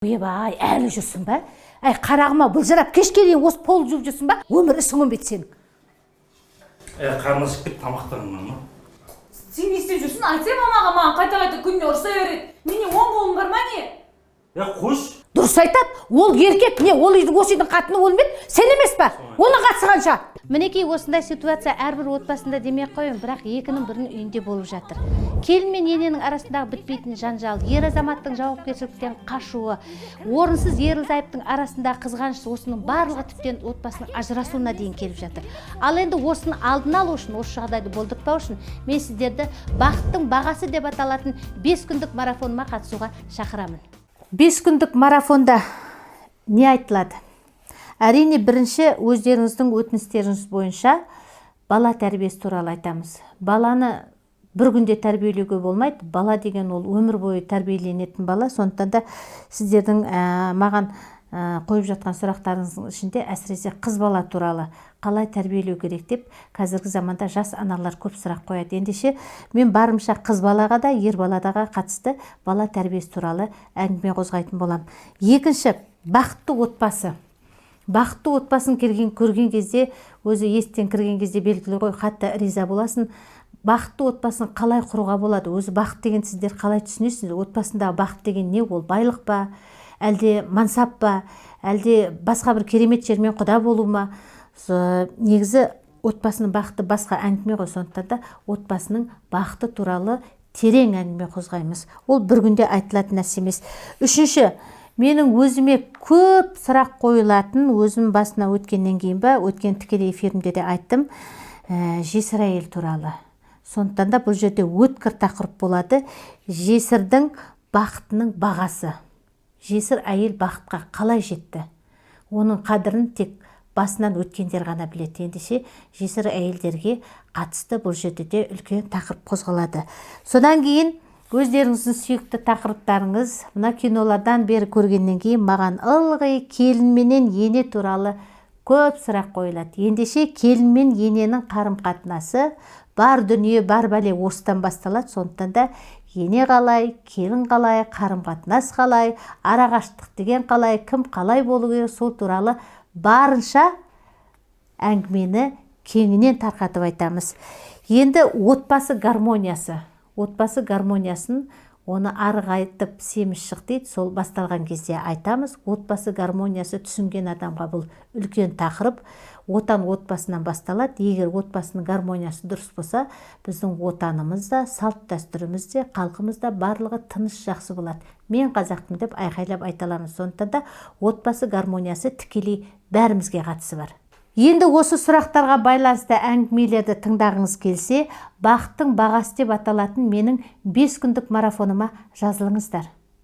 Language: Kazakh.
Ойбай, әлі жүрсің ба? Әй, қарағыма бұлжырап кешке дейін осы пол жуып жүрсің ба? Өмір ісің өнбейді сенің. Қарны ашып кетіп тамақтанған ма? Сен не істеп жүрсің? Айтсай мамаға маған қайта-қайта күніне ұрса береді. Менің оң қолым бар ма не? Қош. Дұрыс айтады. Ол еркек, не ол үйдің осы үйдің қатыны өлмеді? Сен емес па? Оның қатысы қанша? Мінекей осындай ситуация әрбір отбасында демей қойын, бірақ екінің бірінің үйінде болып жатыр. Келін мен ененің арасындағы бітпейтін жанжал, ер азаматтың жауапкершіліктен қашуы, орынсыз ерлі-зайыптың арасындағы қызғаныш, осының барлығы тіптен отбасының ажырасуына дейін келіп жатыр. Ал енді осының алдын алу үшін, осы жағдайды болдыртпау үшін мен сіздерді бақыттың бағасы деп аталатын 5 күндік марафоныма қатысуға шақырамын. 5 күндік марафонда не айтылады? Әрине, бірінші өздеріңіздің өтініштеріңіз бойынша бала тәрбиесі туралы айтамыз. Баланы бір күнде тәрбиелеуге болмайды. Бала деген ол өмір бойы тәрбиеленетін бала. Сондықтан да сіздердің маған қойып жатқан сұрақтарыңыздың ішінде әсіресе қыз бала туралы қалай тәрбиелеу керек деп қазіргі заманда жас аналар көп сұрақ қояды. Ендеше мен барымша қыз балаға да, ер балаға қатысты бала тәрбиесі туралы әңгіме қозғайтын боламын. Екінші, бақытты отбасы. Бақытты отбасын көрген кезде, өзі естен кірген кезде белгілі ғой, қатты риза боласың. Бақытты отбасын қалай құруға болады? Өзі бақыт деген сіздер қалай түсінесіңдер? Отбасындағы бақыт деген не? Ол байлық па? Әлде мансап па? Әлде басқа бір керемет жермен құда болу ма? Негізі отбасының бақыты басқа әңгіме ғой, сондықтан да отбасының бақыты туралы терең әңгіме қозғаймыз. Ол бір күнде айтылатын нәрсе емес. Үшінші, менің өзіме көп сұрақ қойылатын, өзім басына өткеннен кейін ба, өткен тікелей эфирімде де айттым, жесір әйел туралы. Сондықтан да бұл жерде өткір тақырып болады. Жесірдің бақытының бағасы. Жесір әйел бақытқа қалай жетті? Оның қадірін тек басынан өткендер ғана біледі. Ендеше жесір әйелдерге қатысты бұл жерде де үлкен тақырып қозғалады. Содан кейін өздеріңіздің сүйікті тақырыптарыңыз, мына кинолардан бері көргеннен кейін маған ылғи келін менен ене туралы көп сұрақ қойылады. Ендеше келін мен ененің қарым-қатынасы, бар дүние, бар бәле осыдан басталады. Сондықтан да ене қалай, келін қалай, қарым-қатынас қалай, арақашықтық деген қалай, кім қалай болу керек, сол туралы барынша әңгімені кеңінен тарқатып айтамыз. Енді отбасы гармониясы. Отбасы гармониясын, оны арғайтып семіз шық дейді, сол басталған кезде айтамыз. Отбасы гармониясы түсінген адамға бұл үлкен тақырып. Отан отбасынан басталады. Егер отбасының гармониясы дұрыс болса, біздің отанымыз да, салт дәстүріміз де, халқымыз да барлығы тыныш жақсы болады. Мен қазақпын деп айқайлап айта аламыз. Сондықтан да отбасы гармониясы тікелей бәрімізге қатысы бар. Енді осы сұрақтарға байланысты әңгімелерді тыңдағыңыз келсе, бақыттың бағасы деп аталатын менің 5 күндік марафоныма жазылыңыздар.